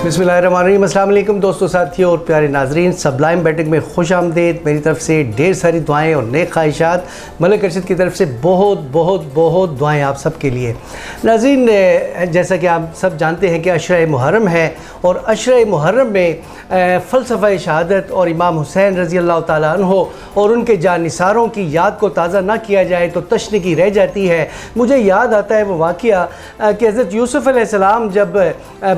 बिस्मिल्लाहिर्रहमानिर्रहीम। अस्सलाम वालेकुम दोस्तों, साथियों और प्यारे नाजरीन, सबलाइम बैटिंग में खुश आमदेद। मेरी तरफ से ढेर सारी दुआएं और नेक ख्वाहिशात। मलिक अरशद की तरफ से बहुत बहुत बहुत दुआएं आप सब के लिए। नाजरीन, जैसा कि आप सब जानते हैं कि अशरा मुहर्रम है और अशरा मुहर्रम में फ़लसफ़ा शहादत और इमाम हुसैन रज़ी अल्लाह ताला अन्हो और उनके जानिसारों की याद को ताज़ा ना किया जाए तो तशनीकी रह जाती है। मुझे याद आता है वो वाक़या कि हज़रत यूसुफ़ अलैहिस्सलाम जब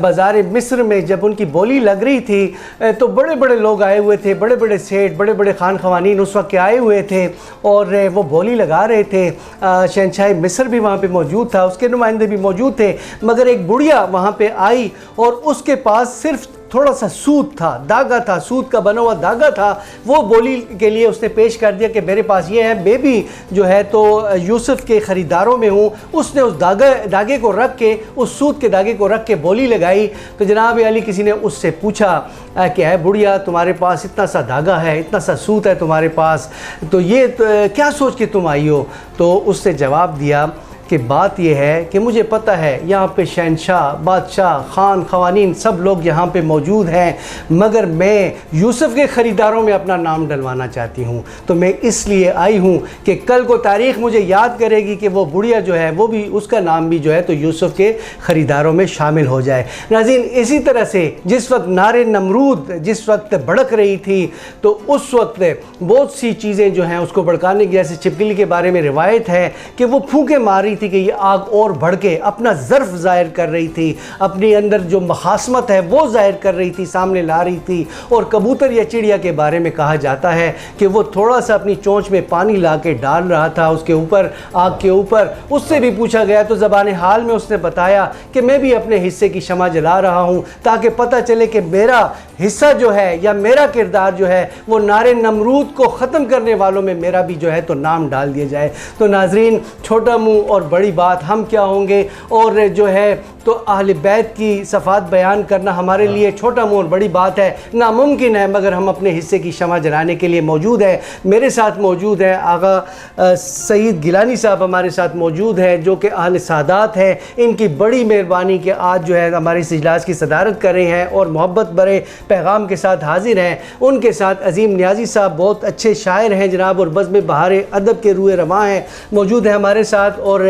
बाज़ार मिस्र में जब उनकी बोली लग रही थी तो बड़े बड़े लोग आए हुए थे, बड़े बड़े सेठ, बड़े बड़े खान ख़वानीन उस वक्त के आए हुए थे और वो बोली लगा रहे थे। शहंशाह मिस्र भी वहाँ पे मौजूद था, उसके नुमाइंदे भी मौजूद थे, मगर एक बुढ़िया वहाँ पे आई और उसके पास सिर्फ थोड़ा सा सूत था, धागा था, सूत का बना हुआ धागा था। वो बोली के लिए उसने पेश कर दिया कि मेरे पास ये है, मैं भी जो है तो यूसुफ़ के ख़रीदारों में हूँ। उसने उस धागे को रख के, उस सूत के धागे को रख के बोली लगाई। तो जनाब अली किसी ने उससे पूछा कि है बुढ़िया, तुम्हारे पास इतना सा धागा है, इतना सा सूत है तुम्हारे पास, तो ये क्या सोच के तुम आई हो? तो उसने जवाब दिया कि बात यह है कि मुझे पता है यहाँ पे शहंशाह, बादशाह, खान ख़वानीन सब लोग यहाँ पे मौजूद हैं, मगर मैं यूसुफ़ के ख़रीदारों में अपना नाम डलवाना चाहती हूँ। तो मैं इसलिए आई हूँ कि कल को तारीख़ मुझे याद करेगी कि वो बुढ़िया जो है वो भी, उसका नाम भी जो है तो यूसुफ़ के ख़रीदारों में शामिल हो जाए। नाज़रीन, इसी तरह से जिस वक्त नारे नमरूद जिस वक्त भड़क रही थी तो उस वक्त बहुत सी चीज़ें जो हैं उसको भड़काने की, जैसे छिपकली के बारे में रिवायत है कि वो फूंके मार रही थी कि ये आग और बढ़ के अपना ज़र्फ ज़ाहिर कर रही थी, अपने अंदर जो मखासमत है वो ज़ाहिर कर रही थी, सामने ला रही थी। और कबूतर या चिड़िया के बारे में कहा जाता है कि वो थोड़ा सा अपनी चोंच में पानी ला के डाल रहा था उसके ऊपर, आग के ऊपर। उससे भी पूछा गया तो ज़बान हाल में उसने बताया कि मैं भी अपने हिस्से की शमा जला रहा हूँ ताकि पता चले कि मेरा हिस्सा जो है या मेरा किरदार जो है वो नारे नमरूद को ख़त्म करने वालों में मेरा भी जो है तो नाम डाल दिया जाए। तो नाजरीन, छोटा मुँह और बड़ी बात हम क्या होंगे, और जो है तो अहले बैत की सफ़ात बयान करना हमारे लिए छोटा मुँह और बड़ी बात है, नामुमकिन है, मगर हम अपने हिस्से की शमा जलाने के लिए मौजूद है। मेरे साथ मौजूद है आगा सईद गिलानी साहब, हमारे साथ मौजूद है जो कि अहले सादात हैं। इनकी बड़ी मेहरबानी कि आज जो है हमारे इस इजलास की सदारत कर रहे हैं और मोहब्बत भरे पैगाम के साथ हाजिर हैं। उनके साथ अजीम नियाज़ी साहब बहुत अच्छे शायर हैं जनाब और बज़्म बहार अदब के रूए रवां हैं, मौजूद हैं हमारे साथ। और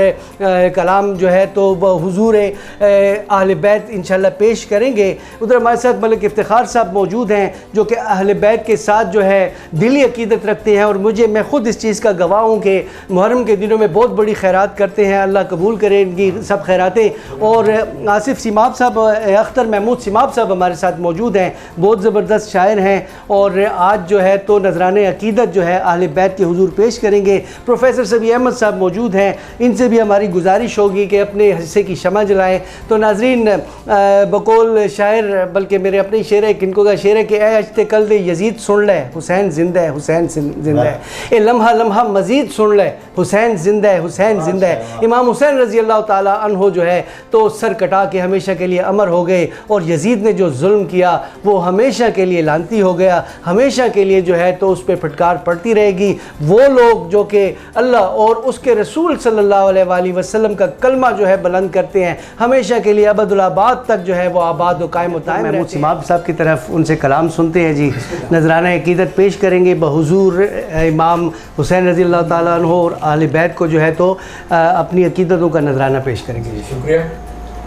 कलाम जो है तो हुजूर अहले बैत इंशाल्लाह पेश करेंगे। उधर हमारे साथ मलिक इफ्तिखार साहब मौजूद हैं जो कि अहले बैत के साथ जो है दिली अकीदत रखते हैं और मैं ख़ुद इस चीज़ का गवाह हूँ कि मुहर्रम के दिनों में बहुत बड़ी खैरात करते हैं। अल्लाह कबूल करे इनकी सब खैरातें। और आसिफ सिमाब साहब, अख्तर महमूद सिमाब साहब हमारे साथ मौजूद हैं, बहुत ज़बरदस्त शायर हैं और आज जो है तो नजराने अकीदत जो है अहले बैत के हुजूर पेश करेंगे। प्रोफेसर सबी अहमद साहब मौजूद हैं, इनसे भी हमारी गुजारिश होगी कि अपने हिस्से की शमा जलाएँ। तो नाजरीन, बकौल शायर, बल्कि मेरे अपने शेर है, किनको का शेर है कि ऐ अजते कल दे यजीद सुन ले, हुसैन जिंदा है, हुसैन जिंदा है, ए लम्हा लम्हा मजीद सुन ले, हुसैन जिंदा है, हुसैन जिंदा है। इमाम हुसैन रज़ी अल्लाह ताला अन्हो जो है तो सर कटा के हमेशा के लिए अमर हो गए और यजीद ने जो जुल्म किया वो हमेशा के लिए लानती हो गया, हमेशा के लिए जो है तो उस पर फटकार पड़ती रहेगी। वो लोग जो कि अल्लाह और उसके रसूल सल्लल्लाहु अलैहि वसल्लम का कलमा जो है बुलंद करते हैं, हमेशा के लिए अबदुल्लाबाद तक जो है वो आबाद व कायम रहते हैं। महमूद सिमाब साहब की तरफ उनसे कलाम सुनते हैं जी। नजराना अकीदत पेश करेंगे बहुजूर इमाम हुसैन रज़ी अल्लाह ताला अन्हो और अहले बैत को जो है तो अपनी अकीदतों का नजराना पेश करेंगे जी। शुक्रिया।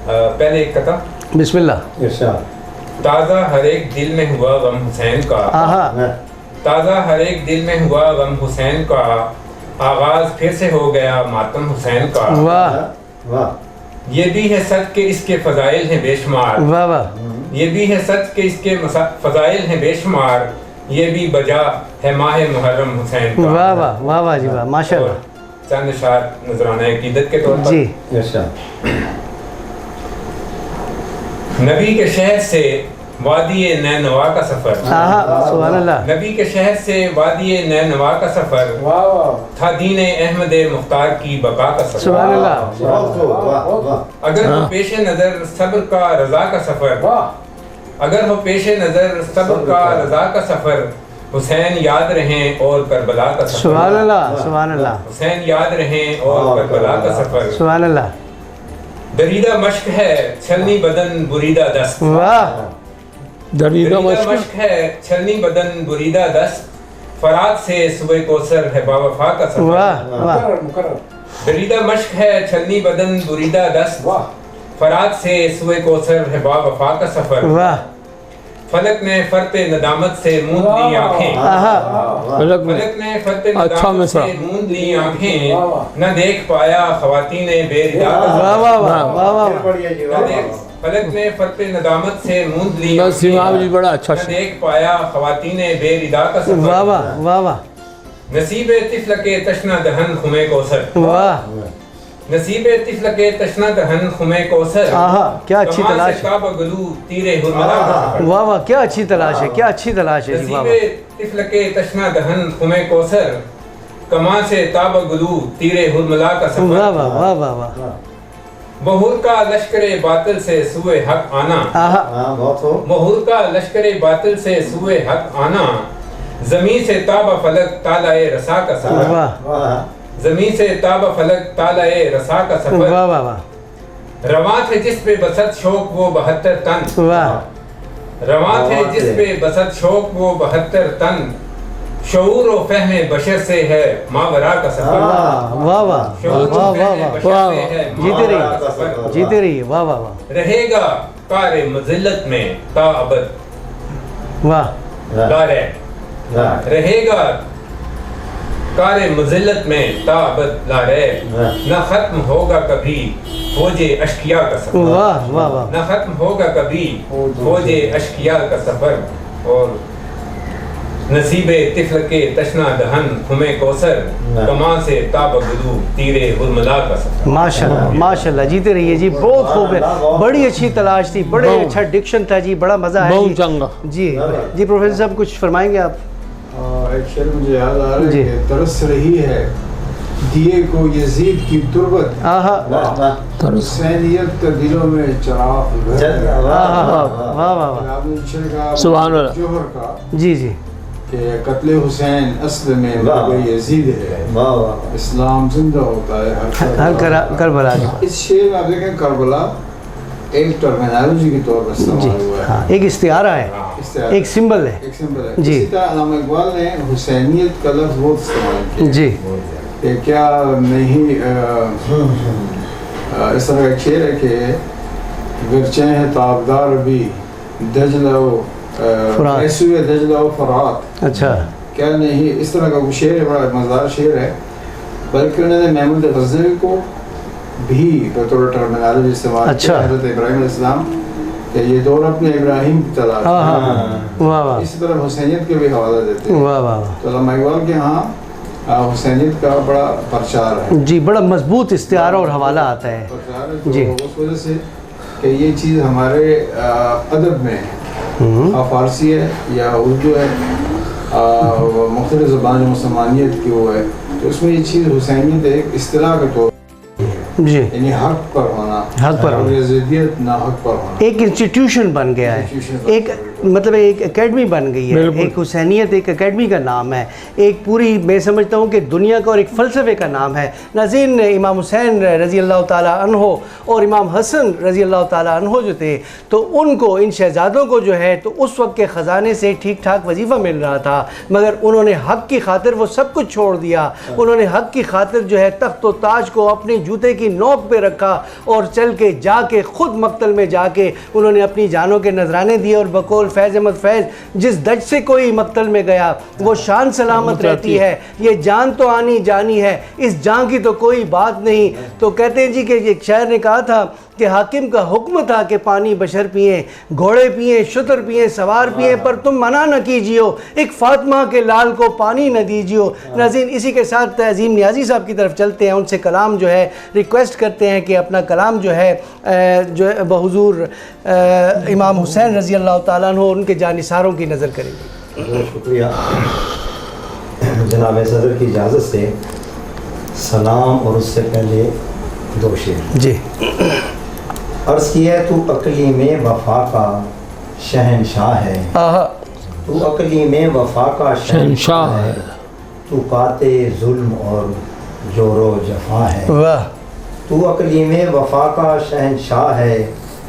पहले एक कथा बिस्मिल्लाह। ताज़ा हर एक दिल में हुआ गम हुसैन का, ताज़ा हर एक दिल में हुआ गम हुसैन का, आगाज फिर से हो गया मातम हुसैन का। वाह वाह। ये भी है सच के इसके फ़ज़ाइल हैं बेशुमार, वाह वाह। ये भी है सच के इसके फ़ज़ाइल हैं बेशुमार, ये भी बजा है माह मुहर्रम हुसैन का। वाह वाह वाह वाह जी वाह, माशाअल्लाह। चंद शायर नजराना अकीदत के तौर पर जी। नबी के शहर से वादी नैनवा का सफर, सुभान अल्लाह। नबी के शहर से वादी नैनवा का सफर था दीन अहमद मुख्तार की बका का सफर, सुभान अल्लाह। अगर हो पेश नजर सब्र का रजा का सफर, अगर हो पेश नजर सब्र का रजा का सफर, हुसैन याद रहें और करबला का सफर, सुभान अल्लाह, सुभान अल्लाह। हुसैन याद रहें और करबला का सफर, सुभान अल्लाह। दरीदा मश्क है छलनी बदन बुरीदा दस्त, वाह। दरीदा मश्क है छलनी बदन बुरीदा दस्त, फरात से सुबह कोसर है बावफा का सफर। वाह वाह। दरीदा मश्क है छलनी बदन बुरीदा दस्त, फरात से सुबह कोसर है बावफा का सफर। वाह। फलक ने फरते नदामत से मूंद ली आंखें, फलक ने फरते नदामत से मूंद ली आंखें, न देख पाया ख़वातीने बेरिदा। वाह वाह वाह वाह वाह। फलक ने फरते नदामत से मूंद ली आंखें, बड़ा अच्छा न देख पाया ख़वातीने बेरिदा का सफर। वाह वाह वाह वाह। नसीबे तिफ्ल के तशना दहन खुमे कोसर। वाह। नसीबे तिफ्ल के तशना दहन खुमे कोसर। आहा, क्या अच्छी तलाश है। काबा गलू तीरे हुरमला का सफर। वाह वाह, क्या अच्छी तलाश है, क्या अच्छी तलाश है जी। वाह नसीबे तिफ्ल के तशना दहन खुमे कोसर, कमा से ताबा गलू तीरे हुरमला का सफर। वाह वाह वाह वाह वाह। बहुर का लश्करे बातिल से सुए हक आना। बहुर का लश्करे बातिल से सुए हक आना, जमीन से ताबा फलक तालाए रसा का सफर। वाह। जमीन से ताबा फलक तालाए रसा का सफर। वाह वाह वाह। रवां थे जिस पे बसत शौक वो 72 तन। वाह। रवां थे जिस पे बसत शौक वो 72 तन, शऊर और फहमे बशर से है मावरा का सफर। वाह वाह वाह वाह वाह वाह। जीते रहिए, जीते रहिए। वाह वाह वाह। रहेगा कारे मजिल्लत में ता अबद। वाह। लारे रहेगा कारे मुजिल्लत में ताबत लारे, न खत्म होगा कभी फौजे अशकिया का सफर। वाह वाह वाह। न खत्म होगा कभी फौजे अशकिया का सफर। और नसीबे तिफ्ल के तशना दहन खुमे कोसर, कमा से ताबगलू तीरे हुरमला का सफर। माशाल्लाह माशाल्लाह, जीते रहिए जी। बहुत खूब है, बड़ी अच्छी तलाश थी, बड़े अच्छा डिक्शन था जी, बड़ा मजा आया जी। जी प्रोफेसर साहब कुछ फरमाएंगे आप? एक शेर मुझे याद आ रहा है कि तरस रही है दिए को यजीद की तुर्बत, हुसैनियत के दिलों में चराग। सुभान अल्लाह। जोहर का जी जी कि कत्ले हुसैन असल में यजीद है, इस्लाम जिंदा होता है हर करबला। इस शेर में आप देखें करबला एक टर्मिनोलॉजी के तौर पर इस्तेमाल हुआ है। हाँ, एक इस्तिआरा है, एक सिंबल है, एक सिंबल है जी। इसी तरह अल्लामा इकबाल ने हुसैनियत का लफ्ज़ बहुत इस्तेमाल किया जी। कि क्या नहीं इस तरह एक शेर है कि गरचे हैं ताबदार भी दजलाओ दजलाओ फरात। अच्छा, क्या नहीं, इस तरह का शेर है, बड़ा मज़ेदार शेर है। बल्कि उन्होंने महमूद गज़नवी को भी बतौर टर्मिनोलॉजी इस्तेमाल अच्छा। किया हज़रत इब्राहीम अलैहिस्सलाम कि ये दौर अपने इब्राहीम की तलाश। वाह वाह। इसी तरह हुसैनियत के भी हवाला देते हैं। वाह वाह। तो अल्लामा इकबाल के यहाँ हुसैनियत का बड़ा प्रचार है जी, बड़ा मजबूत इस्तिआरा और हवाला आता है तो जी। उस वजह से कि ये चीज़ हमारे अदब में है, फारसी है या उर्दू है, मुख्तलिफ ज़बान मुसलमानियत की वो है, तो उसमें ये चीज़ हुसैनियत एक इस्तिलाह के तौर जी, यानी हक पर होना, हक पर होना, यजीदियत ना हक पर होना, एक इंस्टीट्यूशन बन गया है, एक मतलब एक एकेडमी बन गई है। एक हुसैनियत एक एकेडमी का नाम है, एक पूरी मैं समझता हूँ कि दुनिया का और एक फ़लसफ़े का नाम है। नाज़रीन, इमाम हुसैन रज़ी अल्लाह ताला अन्हो और इमाम हसन रज़ी अल्लाह ताला अन्हो जो थे, तो उनको, इन शहज़ादों को जो है तो उस वक्त के ख़जाने से ठीक ठाक वजीफ़ा मिल रहा था, मगर उन्होंने हक़ की खातिर वो सब कुछ छोड़ दिया। उन्होंने हक़ की खातिर जो है तख्त व ताज को अपनी जूते की नोक पे रखा और चल के जाके ख़ुद मक्तल में जाके उन्होंने अपनी जानों के नजराने दिए। और बकौल फैज़ अहमद फैज़, जिस दज से कोई मक्तल में गया वो शान सलामत रहती है, ये जान तो आनी जानी है, इस जान की तो कोई बात नहीं। तो कहते हैं जी कि एक शायर ने कहा था कि हाकिम का हुक्म था कि पानी बशर पिए, घोड़े पिए, शुतर पिए, सवार पिए, पर तुम मना न कीजियो, एक फातिमा के लाल को पानी न दीजियो। नाज़रीन, इसी के साथ अज़ीम नियाज़ी साहब की तरफ चलते हैं, उनसे कलाम जो है रिक्वेस्ट करते हैं कि अपना कलाम जो है बहुज़ूर इमाम हुसैन रज़ी अल्लाह ताला अन्हु उनके जानिसारों की नज़र करेंगे। बहुत शुक्रिया जनाब सदर की इजाज़त से सलाम और उससे पहले दो शेर जी। अर्ज़ किया, तू अकली में वफ़ा का शहनशाह है, तू अकली में वफ़ा का शहनशाह है, तू काते जुल्म और जोरो जफा है। वाह। तू अकली में वफ़ा का शहनशाह है,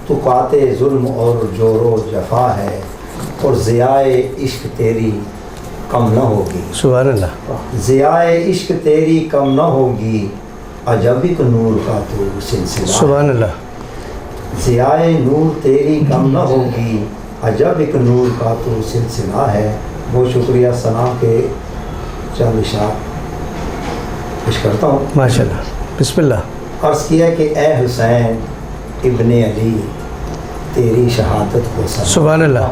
तू काते जुल्म और जोरो जफा है, और ज़ियाए इश्क तेरी कम न होगी। सुभान अल्लाह। ज़ियाए इश्क तेरी कम न होगी, अजबिक नूर का तो सिलसिला। सुभान अल्लाह। ज़ियाए नूर तेरी कम न होगी, अजबिक नूर का तो सिलसिला है। बहुत शुक्रिया। सलाम के चंद इशार पेश करता हूँ। माशाल्लाह, बिस्मिल्लाह। अर्ज़ किया कि ए हुसैन इब्ने अली तेरी शहादत को सलाम। सुभान अल्लाह।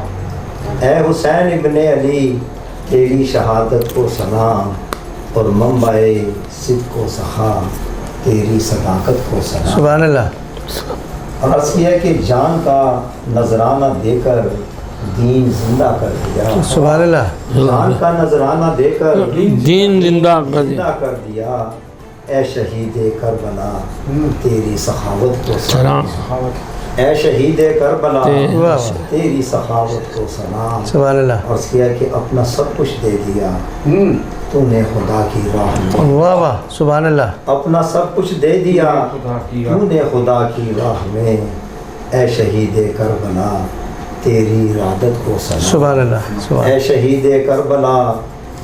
ए हुसैन इब्ने अली तेरी शहादत को सलाम, और मंबाए सिद्क़ को सखा तेरी सदाकत को सलाम। सुभान अल्लाह। और अर्ज़ किया कि जान का नजराना देकर दीन जिंदा कर दिया। सुभान अल्लाह। जान का नजराना देकर दीन जिंदा कर दिया। ए शहीद करबला तेरी सखावत को सलाम। ए शहीद करबला तेरी सखावत को सलाम। सुभान अल्लाह। और किया कि अपना सब कुछ दे दिया तूने खुदा की राह में। वाह वाह, सुभान अल्लाह। अपना सब कुछ दे दिया तूने खुदा की राह में। ए शहीद करबला तेरी इरादत को सलाम। सुभान अल्लाह। ए शहीद करबला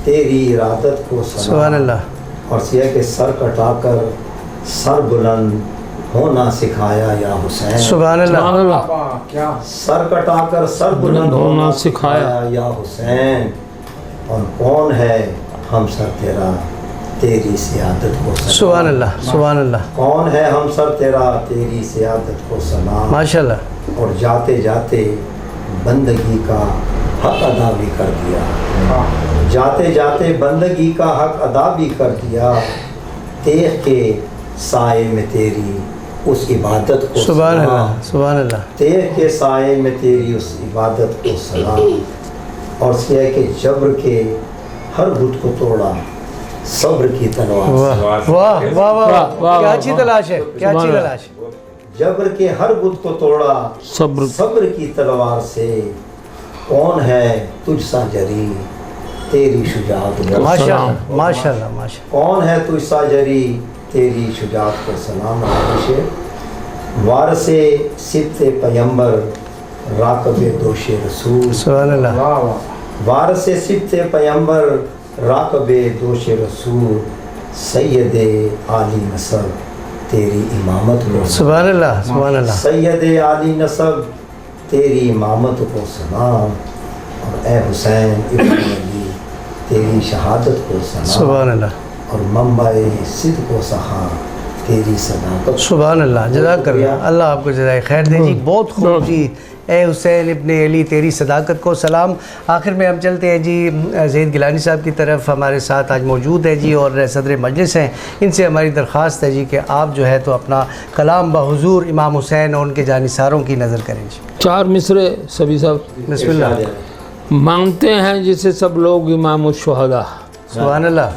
तेरी इरादत को सलाम। सुभान अल्लाह। और सिया के सर कटाकर सर बुलंद होना सिखाया या हुसैन। सुभान अल्लाह। क्या सर कटाकर सर बुलंद होना सिखाया या हुसैन। और कौन है हम सर तेरा तेरी सियादत को सलाम। सुभान अल्लाह। सुभान अल्लाह। कौन है हम सर तेरा तेरी सियादत को सलाम। माशाल्लाह। और जाते जाते बंदगी का हक अदा भी कर दिया। जाते जाते बंदगी का हक अदा भी कर दिया। तेख के साए में तेरी उस इबादत को सुभान सलाम। अल्लाह। सुभान अल्लाह। तेख के साए में तेरी उस इबादत को सलाम। और सिया के जब्र के हर गुट को तोड़ा सब्र की तलवार वाह से। वाह वाह वाह, वाह, क्या अच्छी तलाश है, क्या अच्छी सुभान तलाश है। जब्र के हर गुट को तोड़ा सब्र सब्र की तलवार से। कौन है तुझ सा जरी तेरी शुजात को माशाल्लाह माशाल्लाह माशाल्लाह। कौन है तुझ सा जरी तेरी शुजात को सलाम। वारसे सित्ते पैगंबर राकबे दोशे रसूल। सुभान अल्लाह। वारसे सित्ते पैगंबर राकबे दोशे रसूल। सैयदे आली नसब तेरी इमामत को सुभान अल्लाह। सुभान अल्लाह। सैयदे आली नसब तेरी इमामत को सलाम। और ए हुसैन इब्न अली तेरी शहादत को सलाम। सुभान अल्लाह। और मंबाए सिद्क़ को सखा तेरी सदाकत। सुभान अल्लाह। जज़ाकल्लाह, अल्लाह आपको जज़ाए खैर दे जी। बहुत खूब जी। ए हुसैन इब्ने अली तेरी सदाकत को सलाम। आखिर में हम चलते हैं जी ज़हीद गिलानी साहब की तरफ। हमारे साथ आज मौजूद है जी और सदर मजलिस हैं। इनसे हमारी दरख्वास्त है जी कि आप जो है तो अपना कलाम बहुज़ूर इमाम हुसैन और उनके जानिसारों की नज़र करें जी। 4 मिसरे सभी साहब। बिस्मिल्लाह। मानते हैं जिसे सब लोग इमाम शुहदा। सुभान अल्लाह।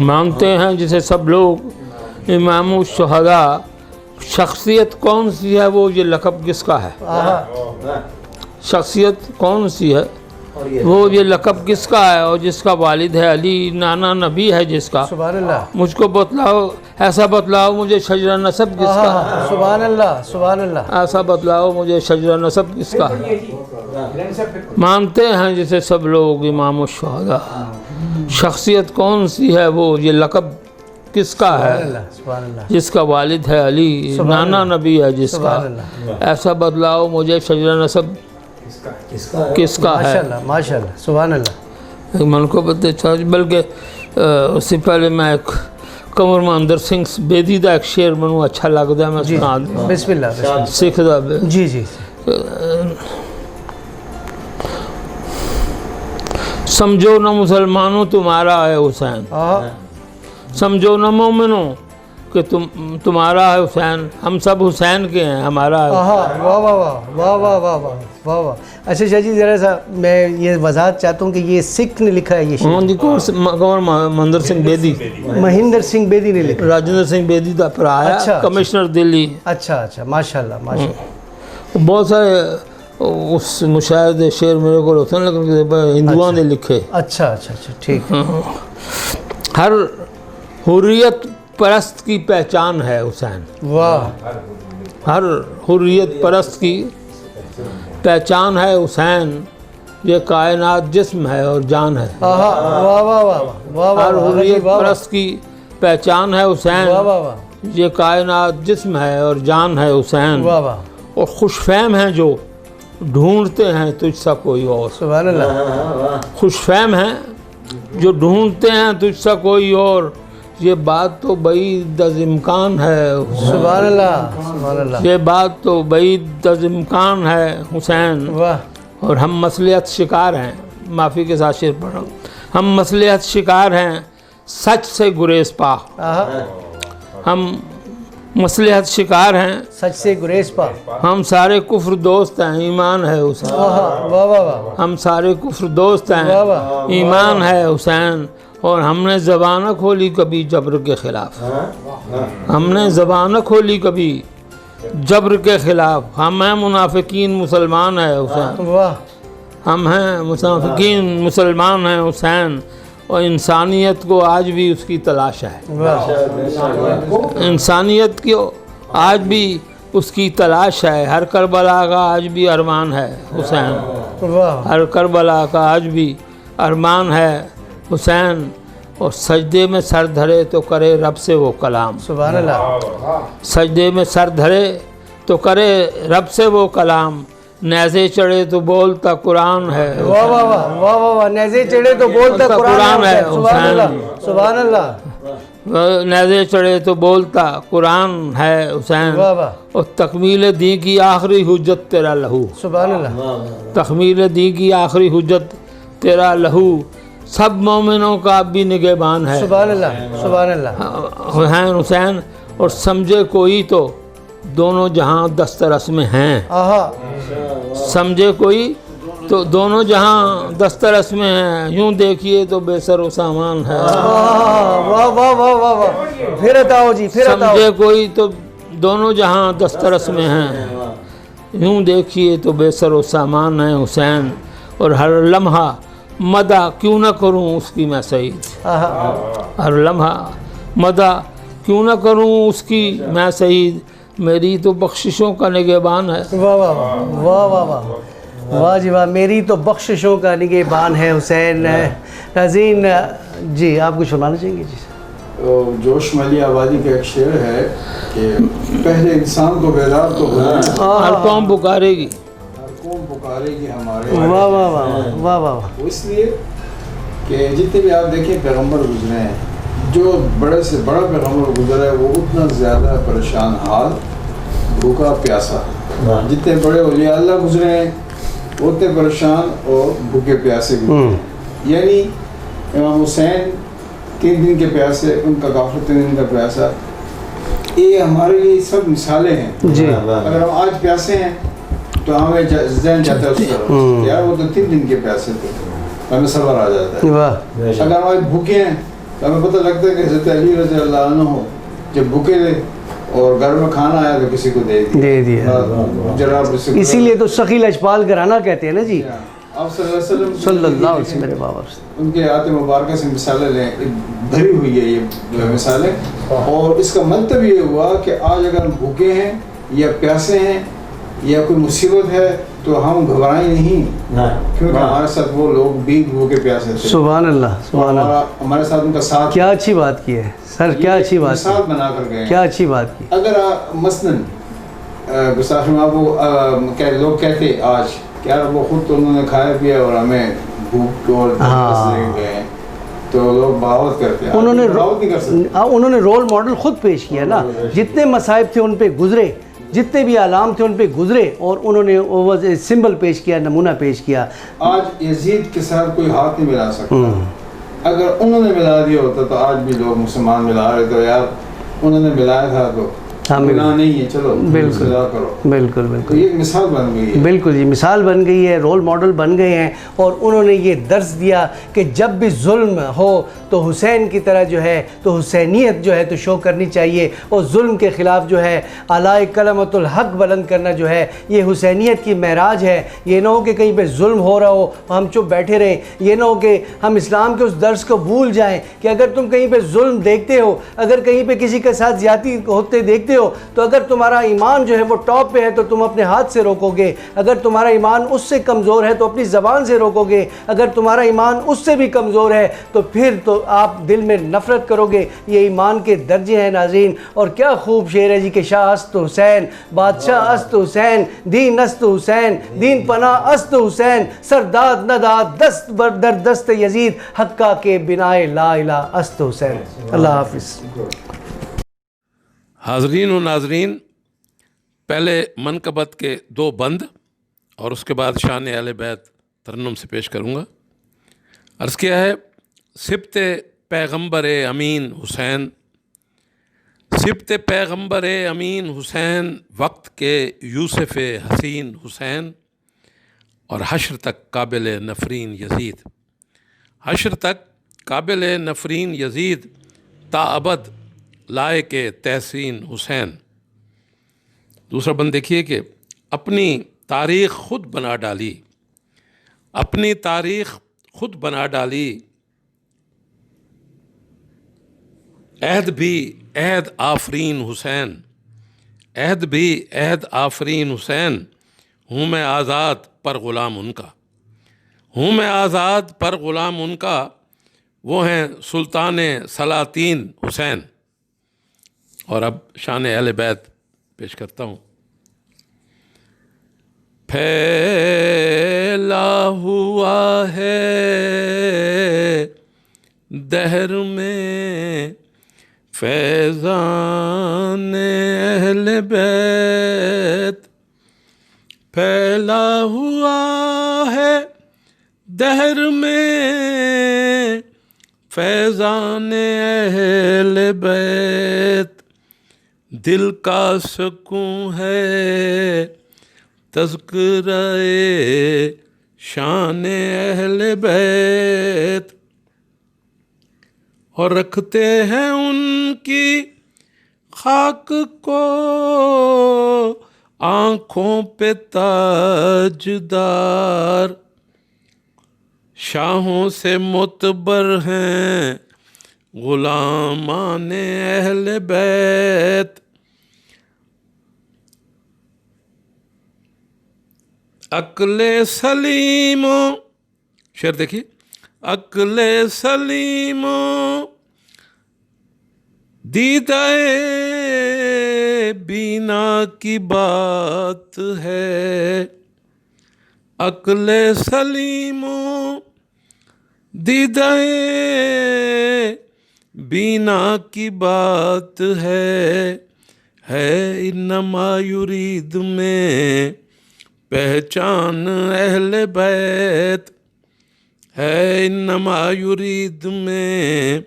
मानते हैं जिसे सब लोग इमाम शुहदा। शख्सियत कौन सी है वो, ये लक़ब किसका है? शख्सियत कौन सी है वो, ये लक़ब किसका है? और जिसका वालिद है अली, नाना नबी है जिसका। सुभान अल्लाह। मुझको बतलाओ, ऐसा बतलाओ मुझे शजरा नसब किसका है? सुभान अल्लाह। सुभान अल्लाह। ऐसा बतलाओ मुझे शजरा नसब किसका है? मानते हैं जिसे सब लोग इमाम शुहदा। शख्सियत कौन सी है वो, ये लक़ब किसका है? सुभान अल्लाह। जिसका वालिद है अली, नाना नबी है जिसका। ऐसा बतलाओ मुझे शजरा नसब किसका है? माशाल्लाह माशाल्लाह। सुभान अल्लाह। मन को बता चाहिए। बल्कि उससे पहले मैं एक कंवर मंदर सिंह बेदी का एक शेर मनु अच्छा लगता है, मैं सुना दूँ। बिस्मिल्लाह। सिख दा जी जी। समझो न मुसलमानों तुम्हारा है हुसैन। समझो न मोमिनो कि तुम्हारा है हुसैन। हम सब हुसैन के हैं, हमारा है। वाह वाह वाह वाह वाह वाह वाह वाह वाह। अच्छा शाह जी, ज़रा सा मैं ये वजाहत चाहता हूँ कि ये सिख ने लिखा है ये शेर? कंवर मंदर सिंह बेदी, महेंद्र सिंह बेदी ने लिखा। राजेंद्र सिंह बेदी का भरा है। अच्छा, कमिश्नर दिल्ली। अच्छा अच्छा, माशाल्लाह माशाल्लाह। बहुत सारे उस मुशाहिदे शेर मेरे को होते हैं, लेकिन हिंदुओं ने लिखे। अच्छा अच्छा अच्छा, ठीक। हर हुर्रियत परस्त की पहचान है हुसैन। वाह। हर हुर्रियत परस्त की पहचान है हुसैन। ये कायनात जिस्म है और जान है। वाह वाह वाह वाह वाह हर हुर्रियत वाह परस्त की पहचान है हुसैन। वाह वाह वाह ये कायनात जिस्म है और जान है हुसैन। वाह वाह। और खुशफहम हैं जो ढूंढते हैं तुझसा कोई और। सुभान अल्लाह। खुशफहम हैं जो ढूंढते हैं तुझसा कोई और। ये बात तो बईद अज़ इम्कान है। सुभान अल्लाह सुभान अल्लाह। ये बात तो बईद अज़ इम्कान है हुसैन। वाह। और हम मसलियत शिकार हैं। माफ़ी के साथ शेर पढ़ रहा हूँ। हम मसलियत शिकार हैं सच से गुरेज पा। हम मसलियत शिकार हैं सच से गुरेज पा। हम सारे कुफ्र दोस्त हैं ईमान है हुसैन। वाह वाह वाह वाह। हम सारे कुफ्र दोस्त वाह हैं वाह। ईमान है हुसैन। और हमने ज़बान न खोली कभी जब्र के ख़िलाफ़। हमने ज़बान न खोली कभी जब्र के ख़िलाफ़। हम हैं मुनाफिकीन मुसलमान है हुसैन। वाह। हम हैं मुनाफिकीन मुसलमान हैं हुसैन। और इंसानियत को आज भी उसकी तलाश है। वाह। इंसानियत की आज भी उसकी तलाश है। हर करबला का आज भी अरमान है हुसैन। वाह। हर करबला का आज भी अरमान है हुसैन। और सजदे में सर धरे तो करे रब से वो कलाम। सुभान अल्लाह। सजदे में सर धरे तो करे रब से वो कलाम। नेज़े चढ़े तो बोलता कुरान है। वाह वाह वाह वाह वाह वाह। नेज़े चढ़े तो बोलता कुरान है। सुभान अल्लाह सुभान अल्लाह। नेज़े चढ़े तो बोलता कुरान है हुसैन। वाह वाह। और तकमील दी की आखिरी हुज्जत तेरा लहू। सुभान अल्लाह। तकमील दी की आखिरी हुज्जत तेरा लहू। सब मोमिनों का भी निगहबान है। सुभान अल्लाह सुभान अल्लाह। हुसैन हुसैन। और समझे कोई तो दोनों जहां दस्तरस में हैं। समझे कोई तो दोनों जहां दस्तरस में हैं। यूं देखिए तो बेसर व सामान है। वाह वाह वाह वाह वाह। फिर बताओ जी फिर बताओ। समझे कोई तो दोनों जहां दस्तरस में हैं। यूं देखिए तो बेसर व सामान है हुसैन। और हर लम्हा मदा क्यों न करूं उसकी मैं सईद। हर लम्हा मदा क्यों न करूं उसकी मैं सईद। मेरी तो बख्शिशों का निगहबान है। वाह वाह वाह वाह वाह वाह जी वाह। मेरी तो बख्शिशों का निगहबान है हुसैन। नाज़रीन जी आप कुछ फरमाना चाहेंगे जी? जोश मली आबादी का एक शेर है कि पहले इंसान को बेदार तो हर कौम पुकारेगी। हर कौम पुकारेगी हमारे। वाह वाह वाह वाह वाह। इसलिए कि जितने भी आप देखें पैगम्बर गुजरे हैं, जो बड़े से बड़ा पैगम्बर गुजरा है वो उतना ज़्यादा परेशान हाल, भूखा प्यासा। जितने बड़े औलिया अल्लाह गुजरे हैं उतने परेशान और भूखे प्यासे गुजरे। यानी इमाम हुसैन 3 दिन के प्यासे, उनका काफिर 3 दिन का प्यासा। ये हमारे लिए सब मिसालें हैं जी। अगर हम आज प्यासे हैं तो हमें जहन जाता है उसका यार वो तो 3 दिन के प्यासे थे, हमें सब्र आ जाता है। अगर हम आज भूखे हैं तो हमें पता लगता है कि हज़रत अली रज़ी अल्लाह अन्हु जब भूखे थे और घर में खाना आया तो किसी को दे दिया। जरा इसीलिए तो सखी लजपाल घराना कहते हैं ना जी। आप सल्लल्लाहु अलैहि वसल्लम मेरे बाबा उनके आते मुबारक से मिसालें लें, भरी हुई है ये मिसालें। और इसका मतलब ये हुआ कि आज अगर हम भूखे हैं या प्यासे हैं या कोई मुसीबत है तो हम घबराएं नहीं, क्योंकि हमारे साथ वो लोग भी भूखे प्यासे थे। सुभान अल्लाह सुभान अल्लाह। हमारे साथ उनका साथ। क्या अच्छी बात की है सर, क्या अच्छी बात साथ बना कर गए, क्या अच्छी बात की। अगर मसलन गुस्ताखी माँ को लोग कहते आज क्या वो खुद तो उन्होंने खाया पिया और हमें भूख और गए तो लोग बगावत करते हैं। उन्होंने रोल मॉडल खुद पेश किया ना। जितने मसाइब थे उन पे गुजरे, जितने भी आलाम थे उन पे गुजरे और उन्होंने वो सिंबल पेश किया, नमूना पेश किया। आज यजीद के साथ कोई हाथ नहीं मिला सकता। अगर उन्होंने मिला दिया होता तो आज भी लोग मुसलमान मिला रहे तो यार उन्होंने मिलाया था तो गुनाह नहीं है, चलो बिल्कुल करो। बिल्कुल बिल्कुल तो ये मिसाल बन गई है। बिल्कुल जी मिसाल बन गई है, रोल मॉडल बन गए हैं। और उन्होंने ये दर्स दिया कि जब भी जुल्म हो तो हुसैन की तरह जो है तो हुसैनियत जो है तो शो करनी चाहिए और जुल्म के ख़िलाफ़ जो है आलाए कलमतुल हक़ बुलंद करना जो है ये हुसैनियत की महराज है। ये ना हो कि कहीं पे जुल्म हो रहा हो हम चुप बैठे रहें, ये ना हो कि हम इस्लाम के उस दर्स को भूल जाएँ कि अगर तुम कहीं पर जुल्म देखते हो, अगर कहीं पर किसी के साथ ज़्यादती होते देखते हो, तो अगर तुम्हारा ईमान जो है वो टॉप पे है तो तुम अपने हाथ से रोकोगे, अगर तुम्हारा ईमान उससे कमज़ोर है तो अपनी ज़बान से रोकोगे, अगर तुम्हारा ईमान उससे भी कमज़ोर है तो फिर तो आप दिल में नफ़रत करोगे। ये ईमान के दर्जे हैं नाज़रीन। और क्या खूब शेर है जी कि शाह अस्त हुसैन, बादशाह अस्त हुसैन, दीन अस्त हुसैन, दीन पना अस्त हुसैन, सरदाद नदाद दस्त बर दर दस्त यजीद, हक्का के बिनाए ला इला अस्त हुसैन। अल्लाह हाफिज़। हाज़रीन व नाज़रीन, पहले मनकबत के 2 बंद और उसके बाद शान अहले बैत तरन्नुम से पेश करूँगा। अर्ज़ किया है, सिब्त पैगम्बर अमीन हुसैन, सिब्त पैगम्बर अमीन हुसैन, वक्त के यूसुफ हसीन हुसैन, और हश्र तक काबिल नफरीन यजीद, हश्र तक काबिल नफरीन यजीद, ताअबद लाए के तहसीन हुसैन। दूसरा बंद देखिए कि अपनी तारीख़ ख़ुद बना डाली, अपनी तारीख़ ख़ुद बना डाली, अहद भी अहद आफरीन हुसैन, अहद भी अहद आफरीन हुसैन, हूँ मैं आज़ाद पर ग़ुलाम उनका, हूँ मैं आज़ाद पर ग़ुलाम उनका, वो हैं सुल्तान सलातीन हुसैन। और अब शान अहले बैत पेश करता हूँ। फैला हुआ है दहर में फैज़ान अहले बैत, फैला हुआ है दहर में फैज़ान अहले बैत, दिल का सुकून है तज़किरा-ए शान अहले बैत, और रखते हैं उनकी खाक को आँखों पे ताजदार, शाहों से मुतबर हैं ग़ुलामान अहले बैत। अक्ले सलीमो, शेर देखिए, अक्ले सलीमो दीदाए बीना की बात है, अक्ले सलीमो दीदाए बीना की बात है इन्नमा युरीद में पहचान अहले बैत, है इन्नमा युरीद में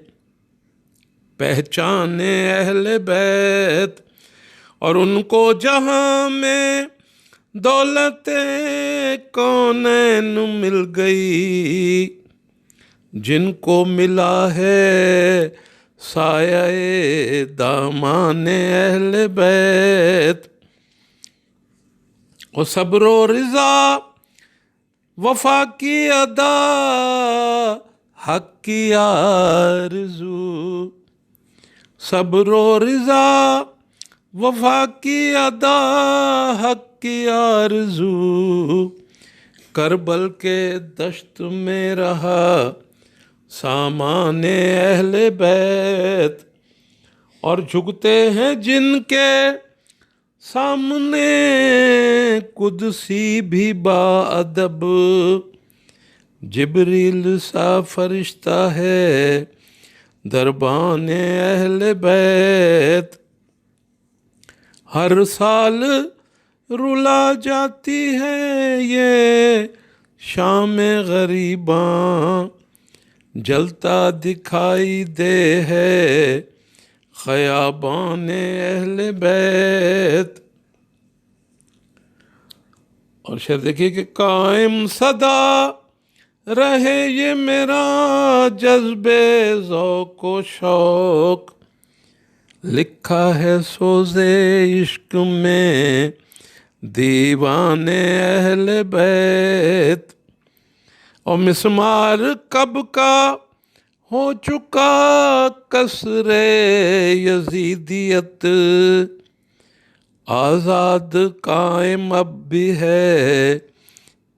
पहचान अहले बैत, और उनको जहाँ में दौलते कौनैन मिल गई, जिनको मिला है साया-ए दामान अहले बैत, और सब्रो रिज़ा वफ़ा की अदा हक़ की आरज़ू, सब्रो रिज़ा वफ़ा की अदा हक़ की आरज़ू, करबल के दश्त में रहा सामान अहले बैत, और झुकते हैं जिनके सामने कुदसी भी बाअदब, जिब्रील सा फरिश्ता है दरबान अहले बैत, हर साल रुला जाती है ये शाम गरीबां, जलता दिखाई दे है ख़याबान अहले बैत। और शेर देखिए कि कायम सदा रहे ये मेरा जज्बे ज़ौक़ शौक़, लिखा है सोज़े इश्क में दीवाने अहले बैत, और मिस्मार कब का हो चुका कसरे यजीदियत, आज़ाद कायम अब भी है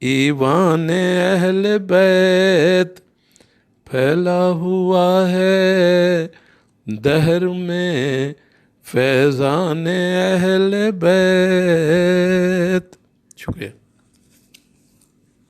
ईवान अहले बैत, फैला हुआ है दहर में फैज़ान अहले बैत। शुक्रिया।